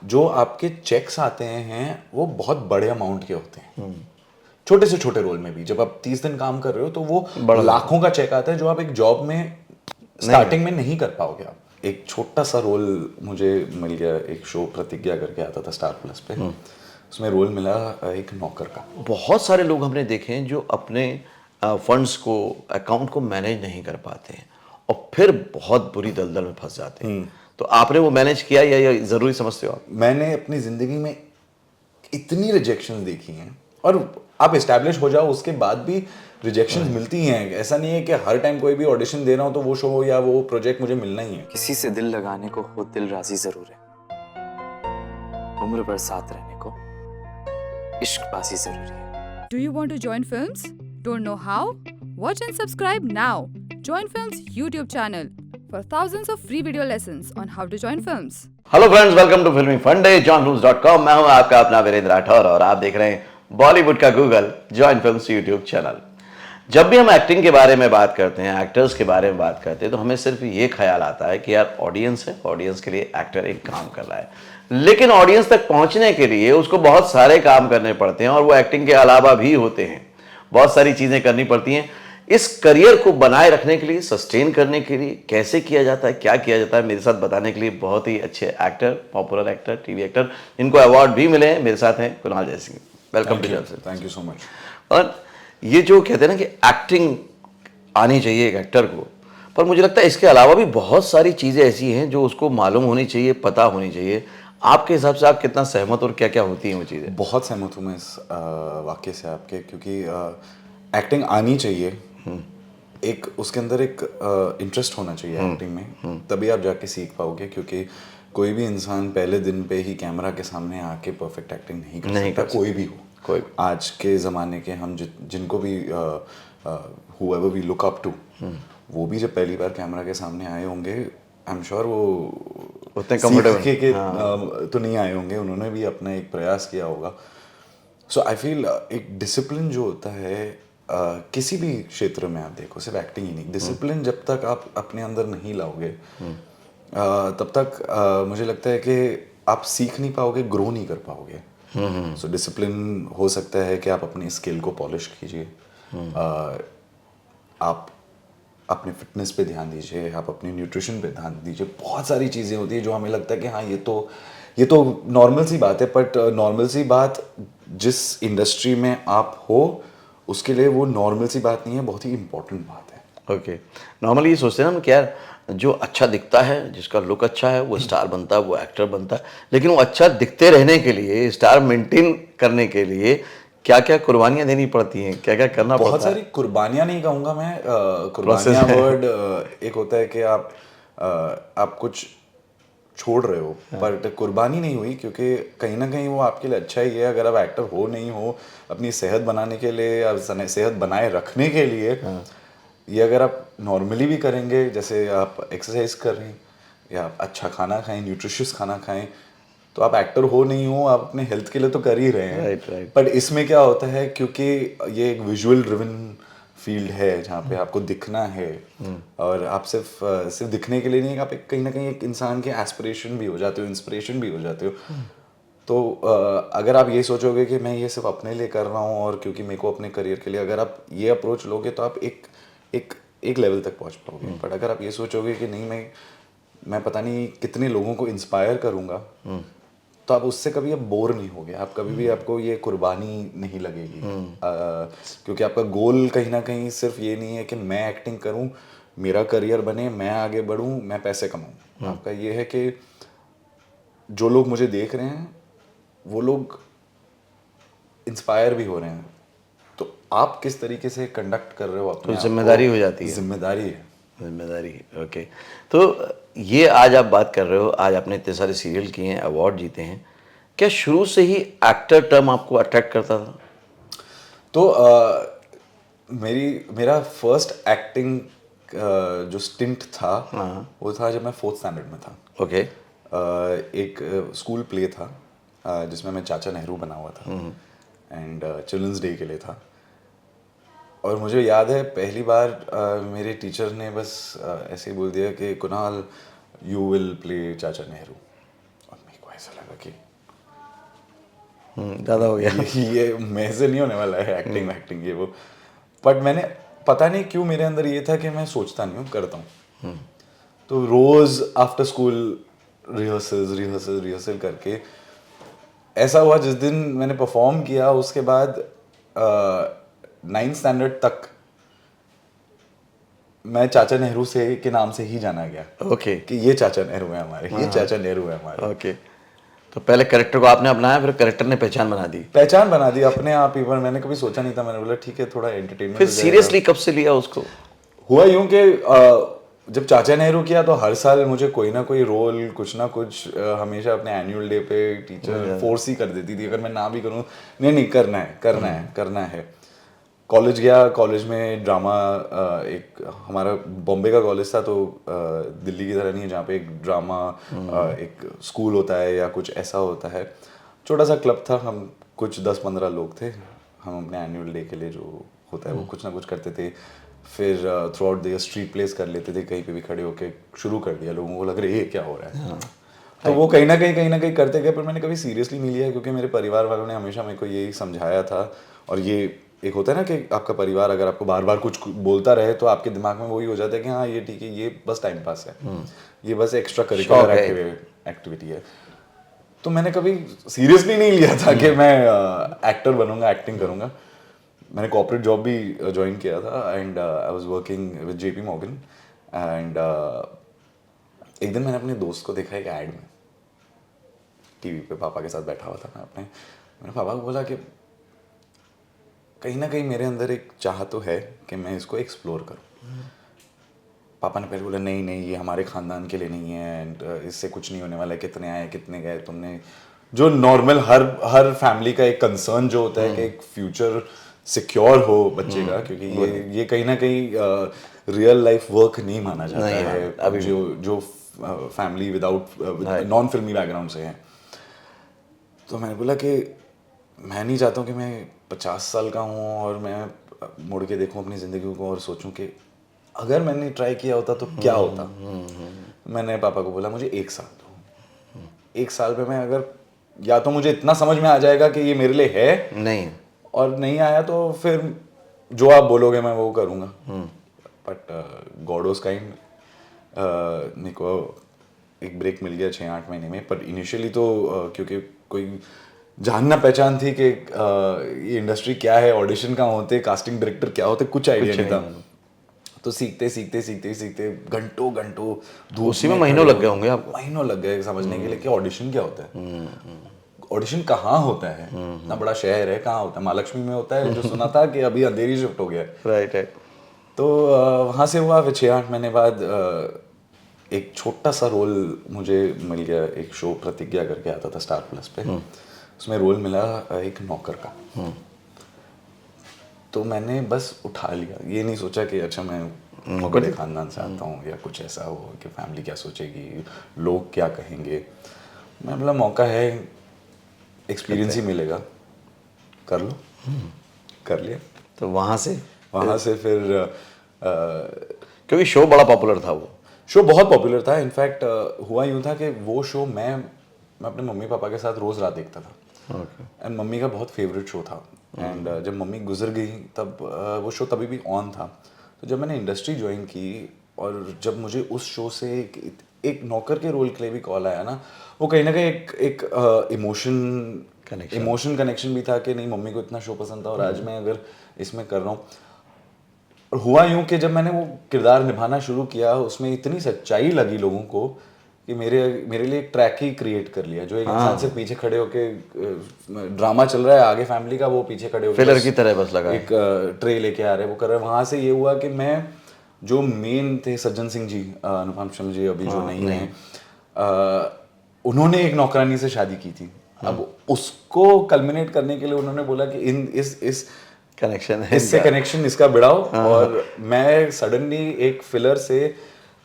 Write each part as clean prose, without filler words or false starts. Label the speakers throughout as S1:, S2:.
S1: जो आपके चेक्स आते हैं वो बहुत बड़े अमाउंट के होते हैं, छोटे से छोटे रोल में भी। जब आप 30 दिन काम कर रहे हो तो वो
S2: बड़ा
S1: लाखों का चेक आता है जो आप एक जॉब में स्टार्टिंग में नहीं कर पाओगे आप। एक छोटा सा रोल मुझे मिल गया, एक शो प्रतिज्ञा करके आता था स्टार प्लस पे, उसमें रोल मिला एक नौकर का।
S2: बहुत सारे लोग हमने देखे हैं जो अपने फंड्स को, अकाउंट को मैनेज नहीं कर पाते हैं और फिर बहुत बुरी दलदल में फंस जाते हैं। तो आपने वो मैनेज किया या ज़रूरी समझते हो आप?
S1: मैंने अपनी जिंदगी में इतनी रिजेक्शन देखी हैं, और आप एस्टैब्लिश हो जाओ उसके बाद भी रिजेक्शन मिलती हैं। ऐसा नहीं है कि हर टाइम कोई भी ऑडिशन दे रहा हूँ तो वो शो या वो प्रोजेक्ट मुझे मिलना ही है।
S3: किसी से दिल लगाने को खुद दिल राजी जरूर है, उम्र भर साथ रहने को इश्क बाजी जरूरी है।
S4: Do you want to join films? Don't know how? Watch and subscribe now. Join Films YouTube channel for thousands of free video lessons on how to join films.
S2: Hello friends, welcome to फिल्मी फंडे johnfilms.com। मैं हूं आपका अपना वीरेंद्र राठौर और आप देख रहे हैं बॉलीवुड का Google, join films YouTube channel. जब भी हम एक्टिंग के बारे में बात करते हैं, एक्टर्स के बारे में बात करते हैं, तो हमें सिर्फ ये ख्याल आता है कि यार ऑडियंस है, ऑडियंस के लिए एक्टर एक काम कर रहा है। लेकिन ऑडियंस तक पहुंचने के लिए उसको बहुत सारे काम करने पड़ते हैं और वो एक्टिंग के अलावा भी होते हैं। बहुत सारी चीज़ें करनी पड़ती हैं। इस करियर को बनाए रखने के लिए, सस्टेन करने के लिए कैसे किया जाता है, क्या किया जाता है, मेरे साथ बताने के लिए बहुत ही अच्छे actor, popular actor, TV actor, जिनको अवार्ड भी मिले हैं, मेरे साथ हैं Kunal Jaisingh. Welcome to job.
S1: Thank you so much.
S2: और ये जो कहते हैं ना कि एक्टिंग आनी चाहिए एक एक्टर को, पर मुझे लगता है इसके अलावा भी बहुत सारी चीज़ें ऐसी हैं जो उसको मालूम होनी चाहिए, पता होनी चाहिए। आपके हिसाब से आप कितना सहमत और क्या क्या होती हैं वो चीज़ें?
S1: बहुत सहमत हूँ मैं इस वाक्य से आपके, क्योंकि एक्टिंग आनी चाहिए। एक उसके अंदर एक इंटरेस्ट होना चाहिए एक्टिंग में, तभी आप जाके सीख पाओगे। क्योंकि कोई भी इंसान पहले दिन पे ही कैमरा के सामने आके परफेक्ट एक्टिंग नहीं कर सकता, कोई भी हो।
S2: कोई
S1: आज के ज़माने के हम जिनको भी whoever we look up to, वो भी जब पहली बार कैमरा के सामने आए होंगे, आई एम श्योर वो
S2: उतने कंफर्टेबल
S1: तो नहीं आए होंगे, उन्होंने भी अपना एक प्रयास किया होगा। सो आई फील एक डिसिप्लिन जो होता है किसी भी क्षेत्र में, आप देखो सिर्फ एक्टिंग ही नहीं, डिसिप्लिन जब तक आप अपने अंदर नहीं लाओगे तब तक मुझे लगता है कि आप सीख नहीं पाओगे, ग्रो नहीं कर पाओगे। सो डिसिप्लिन हो सकता है कि आप अपनी स्किल को पॉलिश कीजिए, आप अपने फिटनेस पे ध्यान दीजिए, आप अपने न्यूट्रिशन पे ध्यान दीजिए। बहुत सारी चीज़ें होती है जो हमें लगता है कि हाँ ये तो नॉर्मल सी बात है, बट नॉर्मल सी बात जिस इंडस्ट्री में आप हो उसके लिए वो नॉर्मल सी बात नहीं है, बहुत ही इम्पोर्टेंट बात है।
S2: ओके। नॉर्मली ये सोचते हैं हम कि यार जो अच्छा दिखता है, जिसका लुक अच्छा है, वो स्टार बनता है, वो एक्टर बनता है। लेकिन वो अच्छा दिखते रहने के लिए, स्टार मेंटेन करने के लिए क्या क्या कुर्बानियाँ देनी पड़ती हैं, क्या क्या करना पड़ता है?
S1: बहुत सारी कुर्बानियाँ नहीं कहूँगा मैं, कुर्बानियाँ वर्ड एक होता है कि आप कुछ छोड़ रहे हो, पर कुर्बानी नहीं हुई, क्योंकि कहीं ना कहीं वो आपके लिए अच्छा ही है। अगर आप एक्टर हो नहीं हो, अपनी सेहत बनाने के लिए या सेहत बनाए रखने के लिए, ये अगर आप नॉर्मली भी करेंगे, जैसे आप एक्सरसाइज कर रहे हैं या आप अच्छा खाना खाएं, न्यूट्रिशियस खाना खाएं, तो आप एक्टर हो नहीं हो, आप अपने हेल्थ के लिए तो कर ही रहे हैं।
S2: राइट।
S1: बट इसमें क्या होता है, क्योंकि ये एक विजुअल ड्रिवन फील्ड है जहाँ पे आपको दिखना है, और आप सिर्फ दिखने के लिए नहीं, आप कहीं ना कहीं एक इंसान के एस्पिरेशन भी हो जाते हो, इंस्पिरेशन भी हो जाते हो। तो अगर आप ये सोचोगे कि मैं ये सिर्फ अपने लिए कर रहा हूँ और क्योंकि मेरे को अपने करियर के लिए, अगर आप ये अप्रोच लोगे तो आप एक लेवल तक पहुँच पाओगे। बट अगर आप ये सोचोगे कि नहीं, मैं पता नहीं कितने लोगों को इंस्पायर करूँगा, तो आप उससे कभी आप बोर नहीं होगे, आप कभी भी आपको ये कुर्बानी नहीं लगेगी। क्योंकि आपका गोल कहीं ना कहीं सिर्फ ये नहीं है कि मैं एक्टिंग करूं, मेरा करियर बने, मैं आगे बढ़ूं, मैं पैसे कमाऊं। आपका ये है कि जो लोग मुझे देख रहे हैं वो लोग इंस्पायर भी हो रहे हैं, तो आप किस तरीके से कंडक्ट कर रहे हो अपने
S2: तो जिम्मेदारी हो जाती है।
S1: जिम्मेदारी है।
S2: जिम्मेदारी, ओके। तो ये आज आप बात कर रहे हो, आज आपने इतने सारे सीरियल किए हैं, अवार्ड जीते हैं, क्या शुरू से ही एक्टर टर्म आपको अट्रैक्ट करता था?
S1: तो मेरा फर्स्ट एक्टिंग जो स्टिंट था वो था जब मैं 4th स्टैंडर्ड में था।
S2: ओके।
S1: एक स्कूल प्ले था जिसमें मैं चाचा नेहरू बना हुआ था, एंड चिल्ड्रंस डे के लिए था। और मुझे याद है पहली बार मेरे टीचर ने बस ऐसे ही बोल दिया कि कुणाल, यू विल प्ले चाचा नेहरू। और मेरे को ऐसा लगा कि
S2: ज़्यादा हो गया।
S1: ये मेरे से नहीं होने वाला है एक्टिंग ये वो। बट मैंने पता नहीं क्यों मेरे अंदर ये था कि मैं सोचता नहीं हूँ, करता हूँ। तो रोज आफ्टर स्कूल रिहर्सल करके ऐसा हुआ जिस दिन मैंने परफॉर्म किया उसके बाद 9th स्टैंडर्ड तक मैं चाचा नेहरू से के नाम से ही जाना गया
S2: ओके
S1: कि ये चाचा नेहरू है हमारे, ये चाचा नेहरू है हमारे।
S2: ओके, तो पहले कैरेक्टर को आपने अपनाया, फिर कैरेक्टर ने पहचान बना दी।
S1: पहचान बना दी अपने आप ही। पर मैंने कभी सोचा नहीं था, मैंने बोला ठीक है थोड़ा एंटरटेनमेंट
S2: फिर सीरियसली कब से लिया उसको?
S1: हुआ यूं कि जब चाचा नेहरू किया तो हर साल मुझे कोई ना कोई रोल कुछ ना कुछ हमेशा अपने एनुअल डे पे टीचर फोर्स ही कर देती थी, अगर मैं ना भी करूं नहीं करना है। कॉलेज गया, कॉलेज में ड्रामा, एक हमारा बॉम्बे का कॉलेज था तो दिल्ली की तरह नहीं है जहाँ पे एक ड्रामा एक स्कूल होता है या कुछ ऐसा होता है। छोटा सा क्लब था, हम कुछ 10-15 लोग थे। हम अपने एनुअल डे के लिए जो होता है वो कुछ ना कुछ करते थे। फिर through out the street plays कर लेते थे, कहीं पे भी खड़े होके शुरू कर दिया। लोगों को लग रहा है ये क्या हो रहा है। तो वो कहीं ना कहीं करते गए, पर मैंने कभी सीरियसली नहीं लिया क्योंकि मेरे परिवार वालों ने हमेशा मेरे को यही समझाया था। और ये एक होता है ना कि आपका परिवार अगर आपको बार बार कुछ बोलता रहे तो आपके दिमाग में वही हो जाता है कि हाँ ये ठीक है, ये बस टाइम पास है, ये बस एक्स्ट्रा करिकुलर एक्टिविटी है। तो मैंने कभी सीरियसली नहीं लिया था कि मैं एक्टर बनूंगा, एक्टिंग करूंगा। मैंने कॉर्पोरेट जॉब भी ज्वाइन किया था and I was working with JP Morgan and एक दिन मैंने अपने दोस्त को देखा एक ऐड में, टीवी पे पापा के साथ बैठा हुआ था। मैंने पापा को बोला कि कहीं ना कहीं मेरे अंदर एक चाह तो है कि मैं इसको एक्सप्लोर करूं। पापा ने पहले बोला नहीं ये हमारे खानदान के लिए नहीं है एंड इससे कुछ नहीं होने वाला है, कितने आए कितने गए। तुमने जो नॉर्मल हर फैमिली का एक कंसर्न जो होता है कि एक फ्यूचर सिक्योर हो बच्चे का, क्योंकि ये कहीं ना कहीं रियल लाइफ वर्क नहीं माना जाता है अभी जो फैमिली विदाउट नॉन फिल्मी बैकग्राउंड से है। तो मैंने बोला कि मैं नहीं चाहता हूँ कि मैं 50 साल का हूँ और मैं मुड़ के देखूँ अपनी ज़िंदगी को और सोचूं कि अगर मैंने ट्राई किया होता तो क्या होता। मैंने पापा को बोला मुझे 1 साल दो, 1 साल पे मैं अगर या तो मुझे इतना समझ में आ जाएगा कि ये मेरे लिए है
S2: नहीं,
S1: और नहीं आया तो फिर जो आप बोलोगे मैं वो करूँगा। बट गॉड वाज काइंड, मेरे को एक ब्रेक मिल गया 6-8 महीने में। पर इनिशियली तो क्योंकि कोई जानना पहचान थी कि ये इंडस्ट्री क्या है, ऑडिशन कहाँ होते, कास्टिंग डायरेक्टर क्या होते, कुछ आइडिया नहीं था। तो सीखते घंटों
S2: उसी में महीनों लग गए होंगे आपको?
S1: महीनों लग गए समझने के लिए कि ऑडिशन क्या होता है, ऑडिशन कहाँ होता है, इतना बड़ा शहर है कहाँ होता है, महालक्ष्मी में होता है जो सुना था कि अभी अंधेरी शिफ्ट हो गया है।
S2: राइट।
S1: तो वहाँ से हुआ, फिर 6-8 महीने बाद एक छोटा सा रोल मुझे मिल गया, एक शो प्रतिज्ञा करके आता था स्टार प्लस पे, उसमें रोल मिला एक नौकर का। तो मैंने बस उठा लिया, ये नहीं सोचा कि अच्छा मैं बड़े खानदान से आता हूँ या कुछ ऐसा हो कि फैमिली क्या सोचेगी, लोग क्या कहेंगे। मैं बोला मौका है, एक्सपीरियंस ही मिलेगा, कर लो। कर लिया।
S2: तो वहाँ से
S1: फिर
S2: क्योंकि शो बड़ा पॉपुलर था, वो
S1: शो बहुत पॉपुलर था। इनफैक्ट हुआ यूँ था कि वो शो मैं अपने मम्मी पापा के साथ रोज़ रात देखता था। एंड मम्मी का बहुत फेवरेट शो था। एंड जब मम्मी गुजर गई तब वो शो तभी भी ऑन था। तो जब मैंने इंडस्ट्री ज्वाइन की और जब मुझे उस शो से एक नौकर के रोल के लिए भी कॉल आया ना, वो कहीं ना कहीं एक इमोशन कनेक्शन भी था कि नहीं मम्मी को इतना शो पसंद था और आज मैं अगर इसमें कर रहा हूँ। और हुआ यूँ कि जब मैंने वो किरदार निभाना शुरू किया उसमें इतनी सच्चाई लगी लोगों को कि मेरे लिए एक ट्रैक ही क्रिएट कर लिया। जो एक इंसान सिर्फ पीछे खड़े होके ड्रामा चल रहा है आगे फैमिली का, वो पीछे खड़े होके
S2: फिलर की तरह बस लगा
S1: एक ट्रे लेके आ रहे हैं, वो कर रहे हैं। वहाँ से ये हुआ कि मैं जो मेन थे सज्जन सिंह जी, अनुपम शर्मा जी अभी जो नहीं है, उन्होंने एक नौकरानी से शादी की थी। अब उसको कल्मिनेट करने के लिए उन्होंने बोला कि इस
S2: कनेक्शन है,
S1: इससे कनेक्शन इसका बिड़ाओ। और मैं सडनली एक फिलर से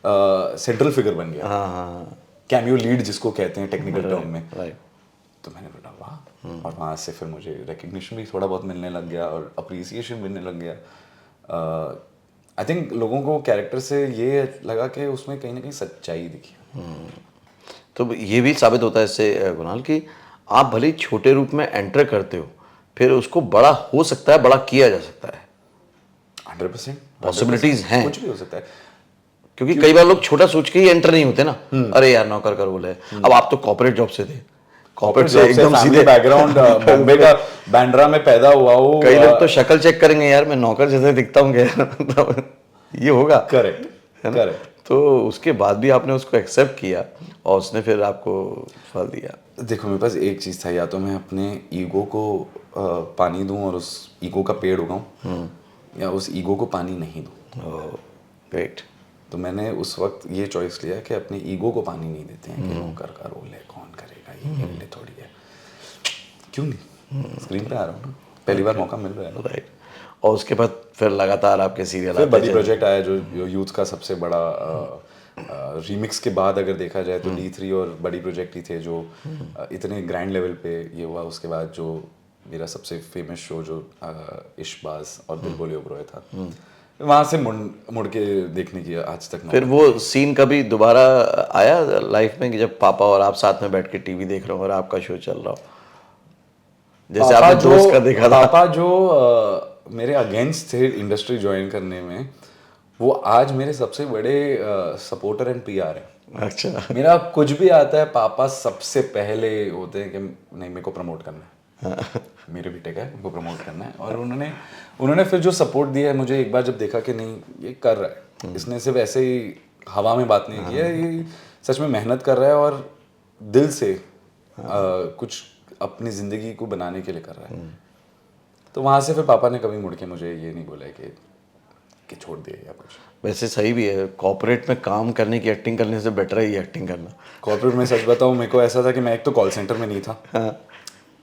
S1: सेंट्रल फिगर बन गया, कैमियो लीड जिसको कहते हैं टेक्निकल टर्म में। तो मैंने बोला वाह। और वहाँ से फिर मुझे रिकग्निशन भी थोड़ा बहुत मिलने लग गया और अप्रिसिएशन मिलने लग गया। आई थिंक लोगों को कैरेक्टर से ये लगा कि उसमें कहीं ना कहीं सच्चाई दिखी।
S2: तो ये भी साबित होता है इससे कुणाल कि आप भले ही छोटे रूप में एंटर करते हो, फिर उसको बड़ा हो सकता है, बड़ा किया जा सकता है।
S1: 100%
S2: Possibilities हैं।
S1: कुछ भी हो सकता है।
S2: क्योंकि कई बार लोग छोटा सोच के ही एंटर नहीं होते ना, अरे यार नौकर का रोल है। अब आप तो कॉर्पोरेट जॉब से थे, कॉर्पोरेट से एकदम सीधे
S1: बैकग्राउंड बॉम्बे का बांद्रा में पैदा हुआ हो।
S2: कई लोग तो शक्ल चेक करेंगे, यार मैं नौकर जैसे दिखता हूँ क्या? ये होगा,
S1: करेक्ट,
S2: है ना?
S1: करेक्ट।
S2: तो उसके बाद भी आपने उसको एक्सेप्ट किया और उसने फिर आपको फल दिया।
S1: देखो मेरे पास एक चीज़ था, या तो मैं अपने ईगो को पानी दूं और उस ईगो का पेड़ उगाऊं, या उस ईगो को पानी नहीं दूं।
S2: ग्रेट।
S1: तो मैंने उस वक्त ये चॉइस लिया कि अपने ईगो को पानी नहीं देते हैं कि नौकर का रोल है, कौन करेगा, ये मेरे लिए थोड़ी है, क्यों नहीं, स्क्रीन पे आ रहा हूँ ना, पहली बार मौका मिल रहा है ना।
S2: राइट। और उसके बाद फिर लगातार आपके सीरियल
S1: फिर
S2: आते
S1: बड़ी
S2: चले।
S1: प्रोजेक्ट आया जो यूथ का सबसे बड़ा रीमिक्स के बाद अगर देखा जाए तो D3 और बड़ी प्रोजेक्ट ही थे जो इतने ग्रैंड लेवल पे ये हुआ। उसके बाद जो मेरा सबसे फेमस शो जो इश्कबाज और दिल बोले उबरोए था, वहाँ से मुड़ के देखने की आज तक
S2: फिर वो सीन कभी दोबारा आया लाइफ में कि जब पापा और आप साथ में बैठ के टीवी देख रहे हो और आपका शो चल रहा हो, जैसे आपने दोस्त का देखा था?
S1: पापा जो मेरे अगेंस्ट थे इंडस्ट्री ज्वाइन करने में, वो आज मेरे सबसे बड़े सपोर्टर एंड PR है।
S2: अच्छा।
S1: मेरा कुछ भी आता है पापा सबसे पहले होते हैं कि नहीं मेरे को प्रमोट करना है, मेरे बेटे का है, उनको प्रमोट करना है। और उन्होंने फिर जो सपोर्ट दिया है मुझे, एक बार जब देखा कि नहीं ये कर रहा है, इसने सिर्फ ऐसे ही हवा में बात नहीं की है, ये सच में मेहनत कर रहा है और दिल से कुछ अपनी ज़िंदगी को बनाने के लिए कर रहा है। तो वहाँ से फिर पापा ने कभी मुड़ के मुझे ये नहीं बोला कि छोड़ दिए या कुछ।
S2: वैसे सही भी है, कॉर्पोरेट में काम करने की एक्टिंग करने से बेटर है ये एक्टिंग करना।
S1: कॉर्पोरेट में सच बताऊँ, मेरे को ऐसा था कि मैं एक तो कॉल सेंटर में नहीं था,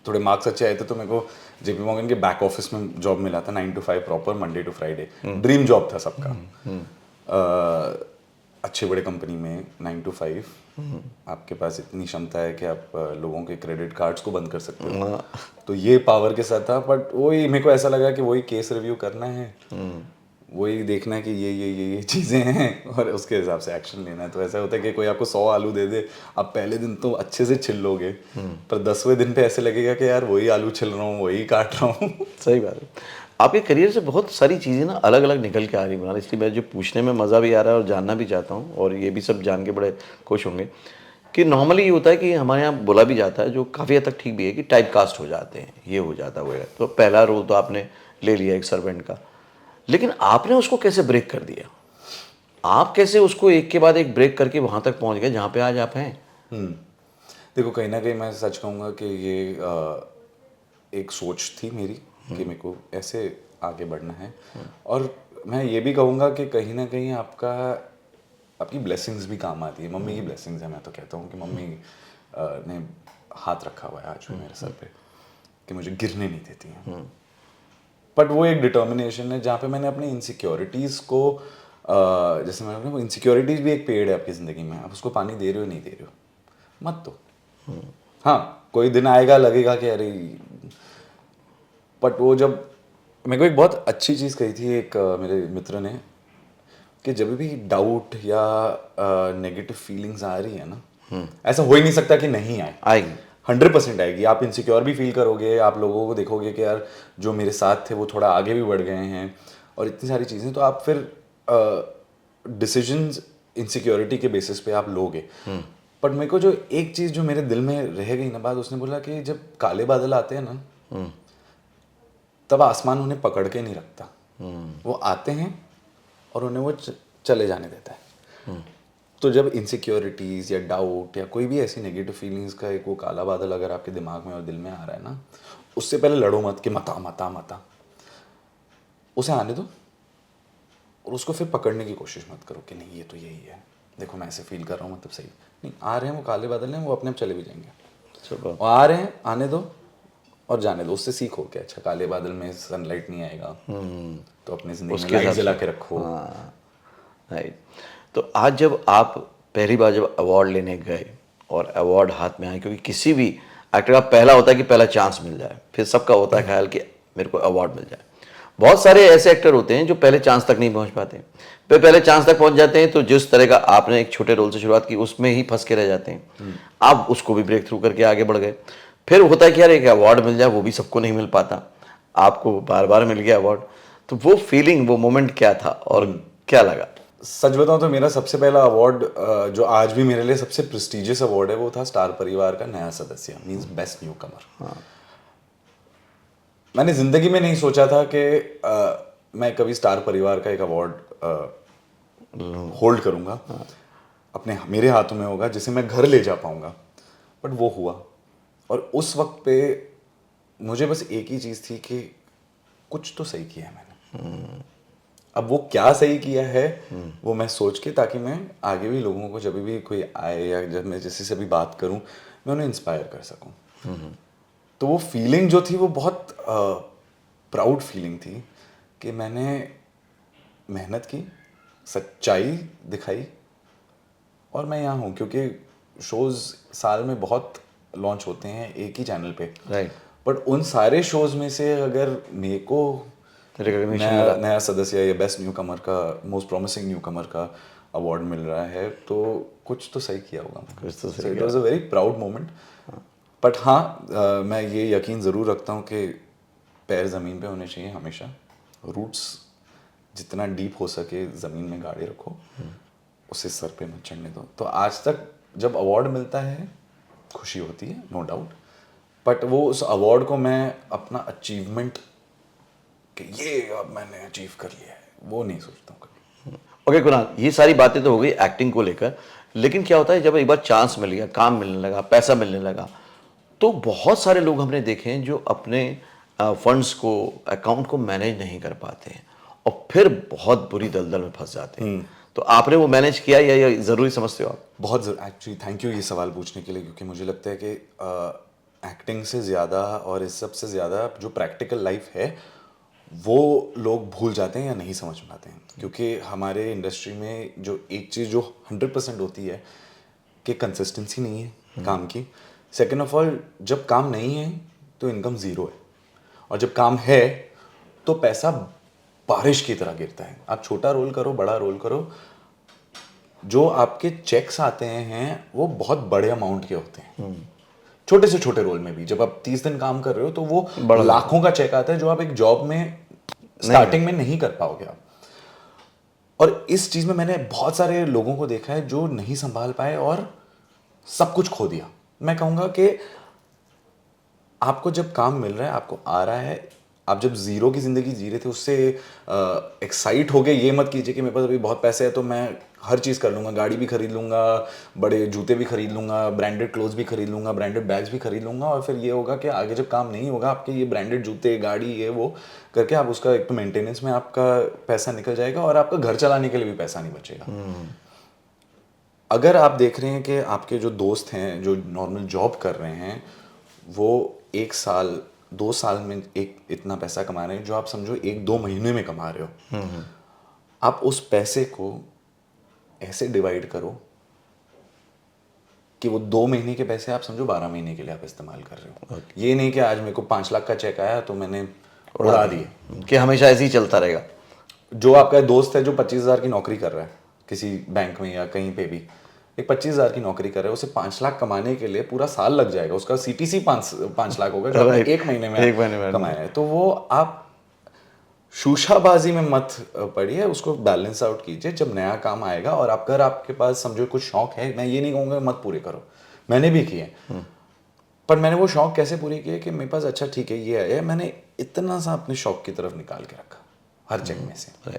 S1: थोड़े मार्क्स अच्छे आए थे, तो मेरे को JP Morgan के बैक ऑफिस में जॉब मिला था, 9 to 5 proper, Monday to Friday. Dream job था सबका। अच्छे बड़े कंपनी में 9 to 5, आपके पास इतनी क्षमता है कि आप लोगों के क्रेडिट कार्ड्स को बंद कर सकते हो, तो ये पावर के साथ था। बट वही मेरे को ऐसा लगा कि वही केस रिव्यू करना है, वही देखना है कि ये चीज़ें हैं और उसके हिसाब से एक्शन लेना है। तो ऐसा होता है कि कोई आपको 100 आलू दे दे, आप पहले दिन तो अच्छे से छिल लोगे, पर 10वें दिन पे ऐसे लगेगा कि यार वही आलू छिल रहा हूँ, वही काट रहा हूँ।
S2: सही बात है। आपके करियर से बहुत सारी चीज़ें ना अलग अलग निकल के आ रही हैं, इसलिए मैं जो पूछने में मज़ा भी आ रहा है और जानना भी चाहता हूँ, और ये भी सब जान के बड़े खुश होंगे कि नॉर्मली ये होता है कि हमारे यहाँ बोला भी जाता है, जो काफ़ी हद तक ठीक भी है, कि टाइप कास्ट हो जाते हैं, ये हो जाता है। तो पहला रोल तो आपने ले लिया एक सर्वेंट का, लेकिन आपने उसको कैसे ब्रेक कर दिया? आप कैसे उसको एक के बाद एक ब्रेक करके वहाँ तक पहुँच गए जहाँ पे आज आप हैं?
S1: देखो कहीं ना कहीं मैं सच कहूँगा कि ये एक सोच थी मेरी कि मेरे को ऐसे आगे बढ़ना है। और मैं ये भी कहूँगा कि कहीं ना कहीं आपकी ब्लेसिंग्स भी काम आती है। मम्मी की ब्लेसिंग्स है, मैं तो कहता हूँ कि मम्मी ने हाथ रखा हुआ है आज भी मेरे सर पे कि मुझे गिरने नहीं देती हैं। बट वो एक डिटर्मिनेशन है जहाँ पे मैंने अपनी इनसिक्योरिटीज़ को जैसे मैंने वो इनसिक्योरिटीज़ भी एक पेड़ है आपकी ज़िंदगी में, आप उसको पानी दे रहे हो नहीं दे रहे हो, मत दो। हाँ कोई दिन आएगा लगेगा कि अरे, बट वो जब मेरे को एक बहुत अच्छी चीज़ कही थी एक मेरे मित्र ने कि जब भी डाउट या नेगेटिव फीलिंग्स आ रही है ना, ऐसा हो ही नहीं सकता कि नहीं
S2: आएगी,
S1: 100% आएगी। आप इनसिक्योर भी फील करोगे, आप लोगों को देखोगे कि यार जो मेरे साथ थे वो थोड़ा आगे भी बढ़ गए हैं और इतनी सारी चीज़ें, तो आप फिर डिसीजंस इनसिक्योरिटी के बेसिस पे आप लोगे। बट मेरे को जो एक चीज़ जो मेरे दिल में रह गई ना बात, उसने बोला कि जब काले बादल आते हैं ना तब आसमान उन्हें पकड़ के नहीं रखता, वो आते हैं और उन्हें वो चले जाने देता है। तो जब इनसिक्योरिटीज़ या डाउट या कोई भी ऐसी नेगेटिव फीलिंग्स का एक वो काला बादल अगर आपके दिमाग में और दिल में आ रहा है ना, उससे पहले लड़ो मत कि मता मता मता, उसे आने दो और उसको फिर पकड़ने की कोशिश मत करो कि नहीं ये तो यही है, देखो मैं ऐसे फील कर रहा हूँ मतलब सही नहीं। आ रहे हैं वो काले बादल हैं, वो अपने आप चले भी जाएंगे। वो आ रहे हैं, आने दो और जाने दो, उससे सीखो कि अच्छा काले बादल में सनलाइट नहीं आएगा तो अपनी जिंदगी में लाइट जला के रखो।
S2: राइट। तो आज जब आप पहली बार जब अवार्ड लेने गए और अवार्ड हाथ में आए, क्योंकि किसी भी एक्टर का पहला होता है कि पहला चांस मिल जाए, फिर सबका होता है ख्याल कि मेरे को अवार्ड मिल जाए, बहुत सारे ऐसे एक्टर होते हैं जो पहले चांस तक नहीं पहुंच पाते, पहले चांस तक पहुंच जाते हैं तो जिस तरह का आपने एक छोटे रोल से शुरुआत की उसमें ही फंस के रह जाते हैं। आप उसको भी ब्रेक थ्रू करके आगे बढ़ गए। फिर होता है कि यार एक अवार्ड मिल जाए, वो भी सबको नहीं मिल पाता, आपको बार बार मिल गया अवार्ड। तो वो फीलिंग, वो मोमेंट क्या था और क्या लगा?
S1: सच बताऊं तो मेरा सबसे पहला अवार्ड जो आज भी मेरे लिए सबसे प्रेस्टिजियस अवार्ड है वो था स्टार परिवार का नया सदस्य, मींस बेस्ट न्यू कमर। मैंने जिंदगी में नहीं सोचा था कि मैं कभी स्टार परिवार का एक अवार्ड होल्ड करूंगा, अपने मेरे हाथों में होगा जिसे मैं घर ले जा पाऊंगा। बट वो हुआ, और उस वक्त पे मुझे बस एक ही चीज़ थी कि कुछ तो सही किया है मैंने। अब वो क्या सही किया है वो मैं सोच के, ताकि मैं आगे भी लोगों को जब भी कोई आए या जब मैं किसी से भी बात करूं मैं उन्हें इंस्पायर कर सकूं। तो वो फीलिंग जो थी वो बहुत प्राउड फीलिंग थी कि मैंने मेहनत की, सच्चाई दिखाई, और मैं यहाँ हूँ। क्योंकि शोज़ साल में बहुत लॉन्च होते हैं एक ही चैनल पे,
S2: राइट।
S1: बट उन सारे शोज़ में से अगर मेरे को नया सदस्य या बेस्ट न्यू कमर का, मोस्ट प्रॉमिसिंग न्यू कमर का अवार्ड मिल रहा है तो कुछ तो सही किया होगा।
S2: कुछ तो सही
S1: it was a very proud moment. But हाँ, मैं ये यकीन ज़रूर रखता हूँ कि पैर ज़मीन पे होने चाहिए हमेशा, रूट्स जितना डीप हो सके ज़मीन में गाड़े रखो, उसे सर पे मत चढ़ने दो। तो आज तक जब अवार्ड मिलता है खुशी होती है, नो डाउट, बट वो उस अवार्ड को मैं अपना अचीवमेंट कि ये अब मैंने अचीव कर लिया है वो नहीं सोचता हूँ कभी।
S2: ओके कुणाल, ये सारी बातें तो हो गई एक्टिंग को लेकर, लेकिन क्या होता है जब एक बार चांस मिल गया, काम मिलने लगा, पैसा मिलने लगा, तो बहुत सारे लोग हमने देखे हैं जो अपने फंड्स को, अकाउंट को मैनेज नहीं कर पाते हैं और फिर बहुत बुरी दलदल में फंस जाते हैं। तो आपने वो मैनेज किया या ज़रूरी समझते हो आप?
S1: बहुत एक्चुअली थैंक यू ये सवाल पूछने के लिए, क्योंकि मुझे लगता है कि एक्टिंग से ज़्यादा और इस सब से ज़्यादा जो प्रैक्टिकल लाइफ है वो लोग भूल जाते हैं या नहीं समझ पाते हैं। क्योंकि हमारे इंडस्ट्री में जो एक चीज़ जो 100% होती है कि कंसिस्टेंसी नहीं है काम की। सेकेंड ऑफ ऑल, जब काम नहीं है तो इनकम ज़ीरो है, और जब काम है तो पैसा बारिश की तरह गिरता है। आप छोटा रोल करो, बड़ा रोल करो, जो आपके चेक्स आते हैं वो बहुत बड़े अमाउंट के होते हैं। छोटे से छोटे रोल में भी जब आप 30 दिन काम कर रहे हो तो वो लाखों का चेक आता है, जो आप एक जॉब में स्टार्टिंग में नहीं कर पाओगे आप। और इस चीज में मैंने बहुत सारे लोगों को देखा है जो नहीं संभाल पाए और सब कुछ खो दिया। मैं कहूंगा कि आपको जब काम मिल रहा है, आपको आ रहा है, आप जब जीरो की जिंदगी जी रहे थे उससे एक्साइट हो गए, ये मत कीजिए कि मेरे पास अभी बहुत पैसे है तो मैं हर चीज़ कर लूँगा, गाड़ी भी खरीद लूँगा, बड़े जूते भी खरीद लूँगा, ब्रांडेड क्लोथ्स भी खरीद लूँगा, ब्रांडेड बैग्स भी खरीद लूँगा, और फिर ये होगा कि आगे जब काम नहीं होगा आपके ये ब्रांडेड जूते, गाड़ी, ये वो करके आप उसका एक तो मेंटेनेंस में आपका पैसा निकल जाएगा और आपका घर चलाने के लिए भी पैसा नहीं बचेगा। अगर आप देख रहे हैं कि आपके जो दोस्त हैं जो नॉर्मल जॉब कर रहे हैं वो 1 साल 2 साल में एक इतना पैसा कमा रहे हैं जो आप समझो 1-2 महीने में कमा रहे हो, आप उस पैसे को ऐसे डिवाइड करो कि वो 2 महीने के पैसे आप समझो 12 महीने के लिए आप इस्तेमाल कर रहे हो। ये नहीं कि आज मेरे को 5 लाख का चेक आया तो मैंने उड़ा दिए,
S2: कि हमेशा ऐसे ही चलता रहेगा।
S1: जो आपका दोस्त है जो 25,000 की नौकरी कर रहा है किसी बैंक में या कहीं पे भी, एक 25,000 की नौकरी कर रहा है, उसे 5 लाख कमाने के लिए पूरा साल लग जाएगा, उसका CTC 5 लाख होगा जो आपने एक महीने में कमाया है। तो वो आप शूशाबाजी में मत पड़िए, उसको बैलेंस आउट कीजिए। जब नया काम आएगा और अगर आपके पास समझो कुछ शौक है, मैं ये नहीं कहूँगा मत पूरे करो, मैंने भी किए, पर मैंने वो शौक कैसे पूरे किए कि मेरे पास अच्छा ठीक है ये है, मैंने इतना सा अपने शौक की तरफ निकाल के रखा हर चेक में से।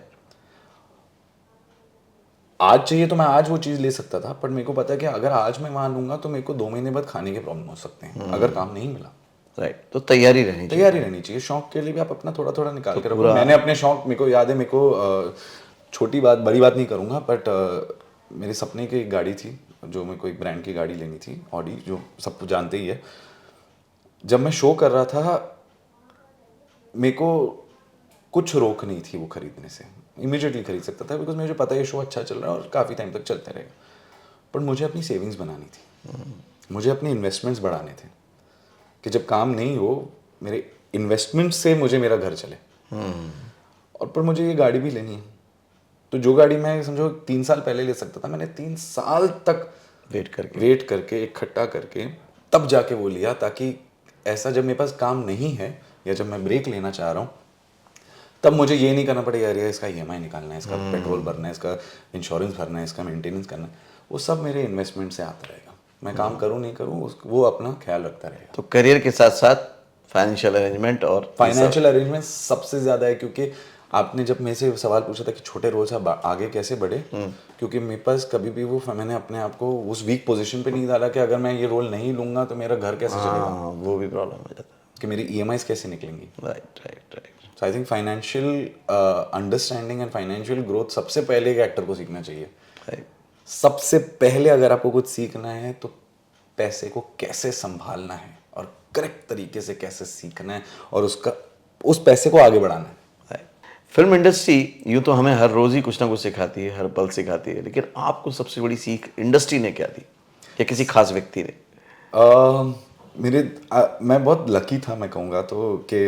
S1: आज चाहिए तो मैं आज वो चीज़ ले सकता था, पर मेरे को पता है कि अगर आज मैं वहाँ लूँगा तो मेरे को 2 महीने बाद खाने के प्रॉब्लम हो सकते हैं अगर काम नहीं मिला।
S2: राइट, तो तैयारी रहनी चाहिए। शौक के लिए भी आप अपना थोड़ा थोड़ा निकाल के रखो। मैंने अपने शौक, मेरे को याद है, मेरे को छोटी बात बड़ी बात नहीं करूँगा, बट मेरे सपने की एक गाड़ी थी जो मेरे को एक ब्रांड की गाड़ी लेनी थी, ऑडी, जो सब जानते ही है। जब मैं शो कर रहा था मेरे को कुछ रोक नहीं थी वो खरीदने से, इमीडिएटली खरीद सकता था, बिकॉज मुझे पता है ये शो अच्छा चल रहा है और काफ़ी टाइम तक चलता रहेगा। पर मुझे अपनी सेविंग्स बनानी थी, मुझे अपने इन्वेस्टमेंट्स बढ़ाने थे कि जब काम नहीं हो मेरे इन्वेस्टमेंट से मुझे मेरा घर चले।
S1: और पर मुझे ये गाड़ी भी लेनी है। तो जो गाड़ी मैं समझो 3 साल पहले ले सकता था, मैंने 3 साल तक वेट करके इकट्ठा करके तब जाके वो लिया, ताकि ऐसा जब मेरे पास काम नहीं है या जब मैं ब्रेक लेना चाह रहा हूँ तब मुझे ये नहीं करना पड़ेगा, यार इसका EMI निकालना है, इसका पेट्रोल भरना है, इसका इंश्योरेंस भरना है, इसका मेंटेनेंस करना है। वो सब मेरे इन्वेस्टमेंट से आता रहेगा, मैं काम करूँ नहीं करूँ वो अपना ख्याल रखता रहेगा।
S2: तो करियर के साथ साथ फाइनेंशियल अरेंजमेंट और
S1: फाइनेंशियल अरेंजमेंट सबसे ज़्यादा है, क्योंकि आपने जब मेरे से सवाल पूछा था कि छोटे रोल से आगे कैसे बढ़े, क्योंकि मेरे पास कभी भी मैंने अपने आप को उस वीक पोजीशन पे नहीं डाला कि अगर मैं ये रोल नहीं लूंगा तो मेरा घर कैसे चलेगा,
S2: वो भी प्रॉब्लम हो जाता है
S1: कि मेरी EMIs कैसे निकलेंगी।
S2: Right
S1: so I think financial understanding and financial growth सबसे पहले एक एक्टर को सीखना चाहिए। सबसे पहले अगर आपको कुछ सीखना है तो पैसे को कैसे संभालना है और करेक्ट तरीके से कैसे सीखना है और उस पैसे को आगे बढ़ाना है।
S2: फिल्म इंडस्ट्री यूँ तो हमें हर रोज़ ही कुछ ना कुछ सिखाती है, हर पल सिखाती है, लेकिन आपको सबसे बड़ी सीख इंडस्ट्री ने क्या दी या किसी खास व्यक्ति ने?
S1: मैं बहुत लकी था, मैं कहूँगा तो कि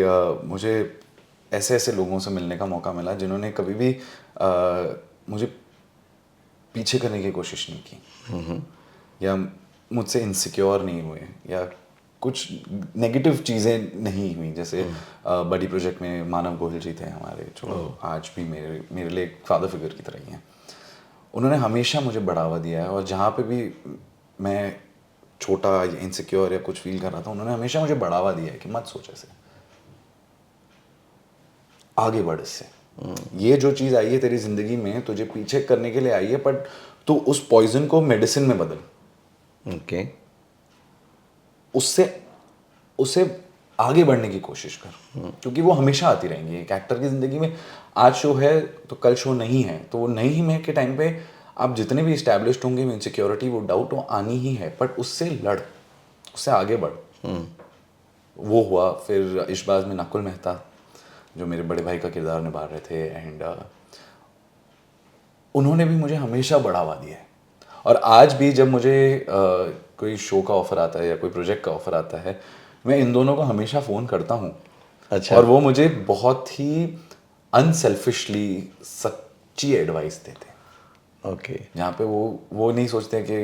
S1: मुझे ऐसे ऐसे लोगों से मिलने का मौका मिला जिन्होंने कभी भी मुझे पीछे करने की कोशिश नहीं की या मुझसे इनसिक्योर नहीं हुए या कुछ नेगेटिव चीज़ें नहीं हुई। जैसे बड़ी प्रोजेक्ट में मानव गोहिल जी थे हमारे, जो आज भी मेरे लिए एक फादर फिगर की तरह ही हैं। उन्होंने हमेशा मुझे बढ़ावा दिया है और जहाँ पे भी मैं छोटा या इनसिक्योर या कुछ फील कर रहा था, उन्होंने हमेशा मुझे बढ़ावा दिया है कि मत सोच ऐसे, आगे बढ़ इससे। ये जो चीज़ आई है तेरी ज़िंदगी में तुझे पीछे करने के लिए आई है, बट तू उस पॉइजन को मेडिसिन में बदल।
S2: ओके।
S1: उससे आगे बढ़ने की कोशिश कर, क्योंकि वो हमेशा आती रहेंगी। एक एक्टर की ज़िंदगी में आज शो है तो कल शो नहीं है, तो वो नहीं में के टाइम पे आप जितने भी इस्टेब्लिश्ड होंगे, इनसिक्योरिटी वो डाउट वो आनी ही है, बट उससे लड़, उससे आगे बढ़। वो हुआ। फिर इश्बाज में नकुल मेहता जो मेरे बड़े भाई का किरदार निभा रहे थे, एंड उन्होंने भी मुझे हमेशा बढ़ावा दिया है। और आज भी जब मुझे कोई शो का ऑफर आता है या कोई प्रोजेक्ट का ऑफर आता है, मैं इन दोनों को हमेशा फ़ोन करता हूँ।
S2: अच्छा।
S1: और वो मुझे बहुत ही अनसेल्फिशली सच्ची एडवाइस देते हैं।
S2: ओके।
S1: जहाँ पे वो नहीं सोचते कि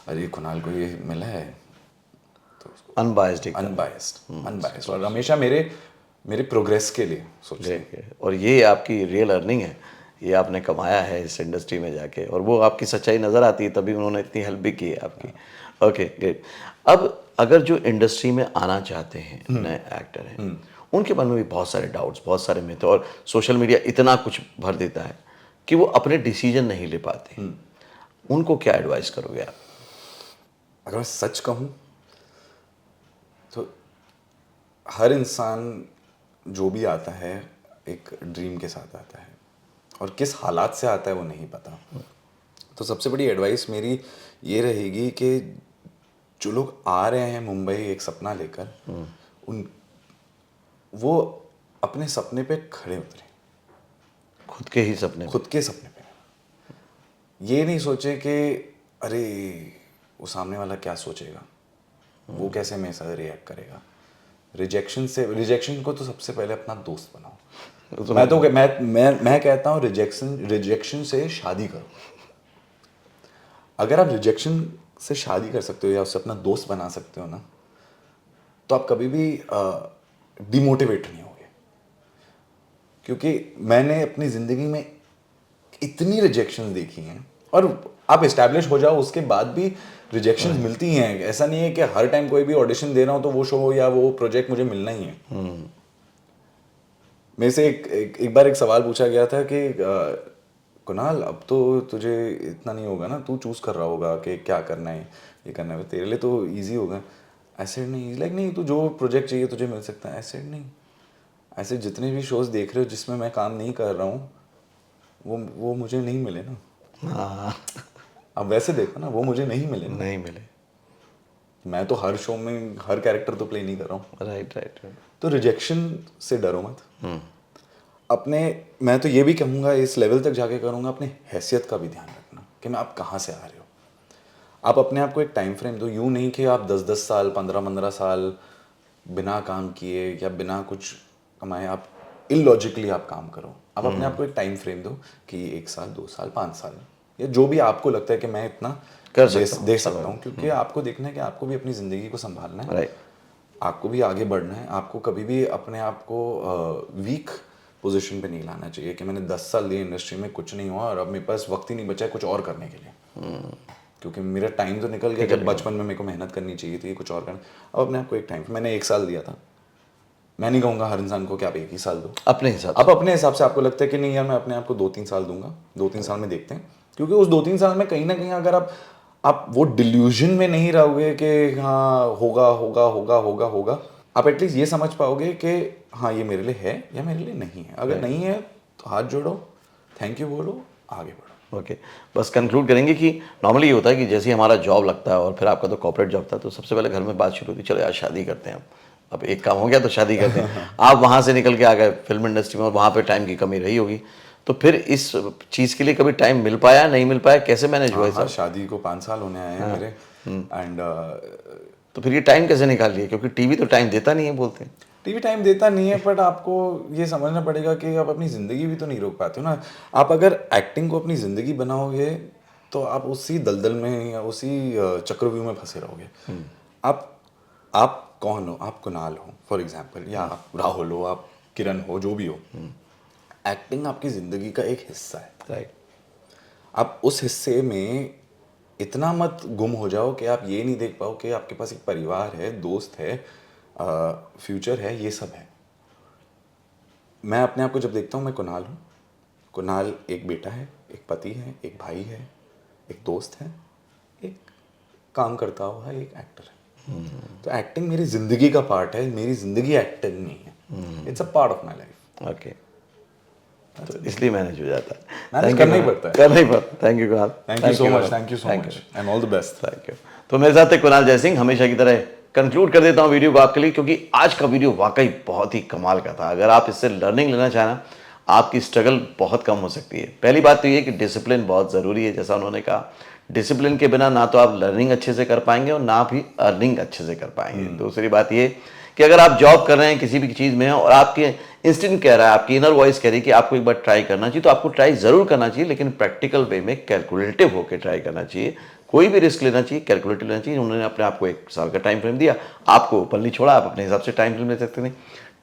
S1: अरे कुणाल को ये मिला है, तो अनबायस्ड और हमेशा मेरे प्रोग्रेस के लिए सोचते हैं।
S2: और ये आपकी रियल अर्निंग है, ये आपने कमाया है इस इंडस्ट्री में जाके, और वो आपकी सच्चाई नज़र आती है, तभी उन्होंने इतनी हेल्प भी की है आपकी। Okay, great. अब अगर जो इंडस्ट्री में आना चाहते हैं, नए एक्टर हैं, उनके मन में भी बहुत सारे डाउट्स, बहुत सारे मिथ, और सोशल मीडिया इतना कुछ भर देता है कि वो अपने डिसीजन नहीं ले पाते। उनको क्या एडवाइस करोगे आप?
S1: अगर मैं सच कहूँ तो हर इंसान जो भी आता है एक ड्रीम के साथ आता है, और किस हालात से आता है वो नहीं पता। तो सबसे बड़ी एडवाइस मेरी ये रहेगी कि जो लोग आ रहे हैं मुंबई एक सपना लेकर, वो अपने सपने पे खड़े उतरे,
S2: खुद के सपने पे।
S1: ये नहीं सोचे कि अरे वो सामने वाला क्या सोचेगा, वो कैसे मेरे साथ रिएक्ट करेगा। रिजेक्शन को तो सबसे पहले अपना दोस्त बनाओ। मैं कहता हूँ रिजेक्शन से शादी करो। अगर आप रिजेक्शन से शादी कर सकते हो या उससे अपना दोस्त बना सकते हो ना, तो आप कभी भी डिमोटिवेट नहीं होगे। क्योंकि मैंने अपनी ज़िंदगी में इतनी रिजेक्शंस देखी हैं, और आप इस्टेब्लिश हो जाओ उसके बाद भी रिजेक्शंस मिलती हैं। ऐसा नहीं है कि हर टाइम कोई भी ऑडिशन दे रहा हूँ तो वो शो या वो प्रोजेक्ट मुझे मिलना ही है। मेरे से एक बार एक सवाल पूछा गया था कि कुणाल अब तो तुझे इतना नहीं होगा ना, तू चूज़ कर रहा होगा कि क्या करना है, ये करना है, तेरे लिए तो ईजी होगा। ऐसे नहीं, लाइक नहीं, तू जो प्रोजेक्ट चाहिए तुझे मिल सकता है। ऐसे नहीं, ऐसे जितने भी शोज़ देख रहे हो जिसमें मैं काम नहीं कर रहा हूँ वो मुझे नहीं मिले ना। अब वैसे देखो ना, वो मुझे नहीं मिले। मैं तो हर शो में हर कैरेक्टर तो प्ले नहीं कर रहा हूँ।
S2: राइट।
S1: तो रिजेक्शन से डरो मत। मैं तो ये भी कहूँगा, इस लेवल तक जाके करूँगा, अपने हैसियत का भी ध्यान रखना कि मैं आप कहाँ से आ रहे हो। आप अपने आप को एक टाइम फ्रेम दो। यूँ नहीं कि आप 10-10 साल 15-15 साल बिना काम किए या बिना कुछ कमाए आप इलॉजिकली आप काम करो। आप अपने आप को एक टाइम फ्रेम दो कि 1 साल, 2 साल, 5 साल, या जो भी आपको लगता है कि मैं इतना दे सकता हूँ, क्योंकि आपको देखना है कि आपको भी अपनी ज़िंदगी को संभालना है,
S2: राइट,
S1: आपको भी आगे बढ़ना है। आपको कभी भी अपने आप को वीक पोजीशन पे नहीं लाना चाहिए कि मैंने 10 साल दिए इंडस्ट्री में, कुछ नहीं हुआ और अब मेरे पास वक्त ही नहीं बचा है कुछ और करने के लिए, क्योंकि मेरा टाइम तो निकल गया जब बचपन में मेरे को मेहनत करनी चाहिए थी कुछ और करना। अब अपने आप को एक टाइम, मैंने 1 साल दिया था, मैं नहीं कहूँगा हर इंसान को कि आप 1 ही साल दो,
S2: अपने हिसाब
S1: अब अपने हिसाब से आपको लगता है कि नहीं यार मैं अपने आप को 2-3 साल दूंगा, 2-3 साल में देखते हैं, क्योंकि उस 2-3 साल में कहीं ना कहीं अगर आप वो डिल्यूजन में नहीं रहोगे कि हाँ होगा होगा होगा होगा होगा, आप एटलीस्ट ये समझ पाओगे कि हाँ ये मेरे लिए है या मेरे लिए नहीं है। अगर नहीं है तो हाथ जोड़ो, थैंक यू बोलो, आगे बढ़ो।
S2: ओके, बस कंक्लूड करेंगे कि नॉर्मली ये होता है कि जैसे ही हमारा जॉब लगता है और फिर आपका तो कॉर्पोरेट जॉब था, तो सबसे पहले घर में बात शुरू होती, चलो यार शादी करते हैं, अब एक काम हो गया तो शादी करते हैं। आप वहाँ से निकल के आ गए फिल्म इंडस्ट्री में और वहाँ पे टाइम की कमी रही होगी, तो फिर इस चीज़ के लिए कभी टाइम मिल पाया, नहीं मिल पाया, कैसे मैनेज हुआ?
S1: हाँ, शादी को 5 साल होने आए हैं मेरे, एंड
S2: तो फिर ये टाइम कैसे निकाल लिए, क्योंकि टीवी तो टाइम देता नहीं है बोलते हैं।
S1: टीवी टाइम देता नहीं है, बट आपको ये समझना पड़ेगा कि आप अपनी ज़िंदगी भी तो नहीं रोक पाते हो ना। आप अगर एक्टिंग को अपनी ज़िंदगी बनाओगे तो आप उसी दलदल में या उसी चक्रव्यूह में फंसे रहोगे। आप कौन हो? आप कुणाल हो फॉर एग्जांपल, या आप राहुल हो, आप किरण हो, जो भी हो। एक्टिंग आपकी ज़िंदगी का एक हिस्सा है,
S2: राइट।
S1: आप उस हिस्से में इतना मत गुम हो जाओ कि आप ये नहीं देख पाओ कि आपके पास एक परिवार है, दोस्त है, फ्यूचर है, ये सब है। मैं अपने आप को जब देखता हूँ, मैं कुणाल हूँ। कुणाल एक बेटा है, एक पति है, एक भाई है, एक दोस्त है, एक काम करता हुआ एक एक्टर है। तो एक्टिंग मेरी ज़िंदगी का पार्ट है, मेरी ज़िंदगी एक्टिंग नहीं है, it's a part of my life.
S2: Okay, तो इसलिए मैनेज हो जाता है,
S1: मैनेज करना ही पड़ता है,
S2: करना ही पड़ता है। Thank you Kunal,
S1: thank you so much, thank you so much, and all the best.
S2: Thank you. तो मेरे साथ थे कुणाल जयसिंह। हमेशा की तरह कंक्लूड कर देता हूँ वीडियो को आपके लिए, क्योंकि आज का वीडियो वाकई बहुत ही कमाल का था। अगर आप इससे लर्निंग लेना चाहें, आपकी स्ट्रगल बहुत कम हो सकती है। पहली बात तो ये कि डिसिप्लिन बहुत ज़रूरी है, जैसा उन्होंने कहा, डिसिप्लिन के बिना ना तो आप लर्निंग अच्छे से कर पाएंगे और ना भी अर्निंग अच्छे से कर पाएंगे। दूसरी बात ये कि अगर आप जॉब कर रहे हैं किसी भी चीज़ में और आपके इंस्टिंक्ट कह रहा है, आपकी इनर वॉइस कह रही है कि आपको एक बार ट्राई करना चाहिए, तो आपको ट्राई ज़रूर करना चाहिए, लेकिन प्रैक्टिकल वे में कैलकुलेटिव होकर ट्राई करना चाहिए। कोई भी रिस्क लेना चाहिए, कैलकुलेटिव लेना चाहिए। उन्होंने अपने आप को 1 साल का टाइम फ्रेम दिया, आपको ओपन नहीं छोड़ा, आप अपने हिसाब से टाइम फ्रेम ले सकते नहीं।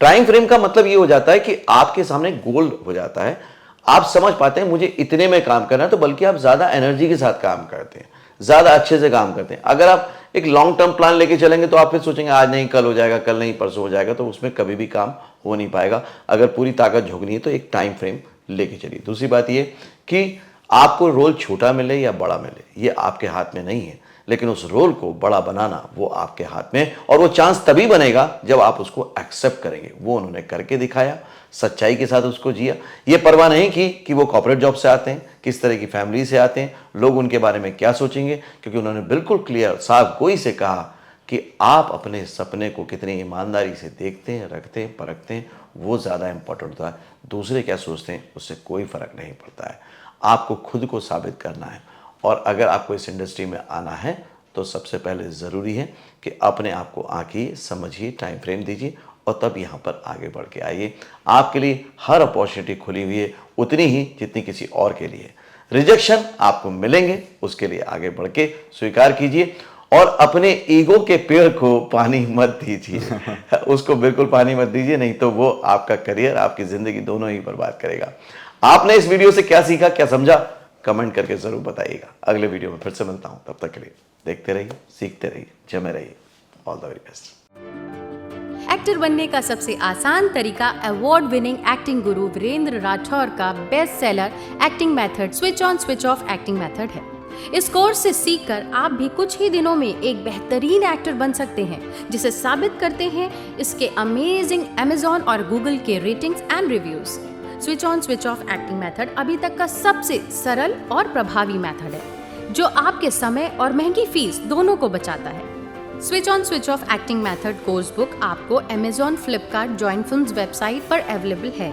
S2: टाइम फ्रेम का मतलब ये हो जाता है कि आपके सामने गोल हो जाता है, आप समझ पाते हैं मुझे इतने में काम करना है, तो बल्कि आप ज़्यादा एनर्जी के साथ काम करते हैं, ज़्यादा अच्छे से काम करते हैं। अगर आप एक लॉन्ग टर्म प्लान लेके चलेंगे तो आप फिर सोचेंगे आज नहीं कल हो जाएगा, कल नहीं परसों हो जाएगा, तो उसमें कभी भी काम हो नहीं पाएगा। अगर पूरी ताकत झोंकनी है तो एक टाइम फ्रेम लेके चलिए। दूसरी बात ये कि आपको रोल छोटा मिले या बड़ा मिले, ये आपके हाथ में नहीं है, लेकिन उस रोल को बड़ा बनाना वो आपके हाथ में, और वो चांस तभी बनेगा जब आप उसको एक्सेप्ट करेंगे। वो उन्होंने करके दिखाया, सच्चाई के साथ उसको जिया। ये परवाह नहीं की कि वो कॉर्पोरेट जॉब से आते हैं, किस तरह की फैमिली से आते हैं, लोग उनके बारे में क्या सोचेंगे, क्योंकि उन्होंने बिल्कुल क्लियर साफ गोई से कहा कि आप अपने सपने को कितनी ईमानदारी से देखते हैं, रखते हैं, परखते हैं, वो ज़्यादा इंपॉर्टेंट होता है। दूसरे क्या सोचते हैं उससे कोई फ़र्क नहीं पड़ता है। आपको खुद को साबित करना है, और अगर आपको इस इंडस्ट्री में आना है तो सबसे पहले ज़रूरी है कि अपने आप को आंकिए, समझिए, टाइम फ्रेम दीजिए, और तब यहाँ पर आगे बढ़ के आइए। आपके लिए हर अपॉर्चुनिटी खुली हुई है, उतनी ही जितनी किसी और के लिए। रिजेक्शन आपको मिलेंगे, उसके लिए आगे बढ़ के स्वीकार कीजिए, और अपने ईगो के पेड़ को पानी मत दीजिए। उसको बिल्कुल पानी मत दीजिए, नहीं तो वो आपका करियर, आपकी ज़िंदगी दोनों ही बर्बाद करेगा। आपने इस वीडियो से क्या सीखा, क्या समझा, कमेंट करके ज़रूर बताइएगा। अगले वीडियो में फिर से मिलता हूँ, तब तक के लिए देखते रहिए, सीखते रहिए, जमे रहिए। All the very best.
S5: Actor बनने का सबसे आसान तरीका अवार्ड विनिंग एक्टिंग गुरु वीरेंद्र राठौर का best seller acting method switch on switch off acting method है। इस कोर्स से सीखकर आप भी कुछ ही दिनों में एक बेहतरीन एक्टर बन सकते हैं, जिसे साबित करते हैं इसके अमेजिंग Amazon और Google के ratings and reviews. Switch on switch off acting method अभी तक का सबसे सरल और प्रभावी मेथड है, जो आपके समय और महंगी फीस दोनों को बचाता है। Switch on switch off acting method course book आपको Amazon, Flipkart, join films website पर अवेलेबल है।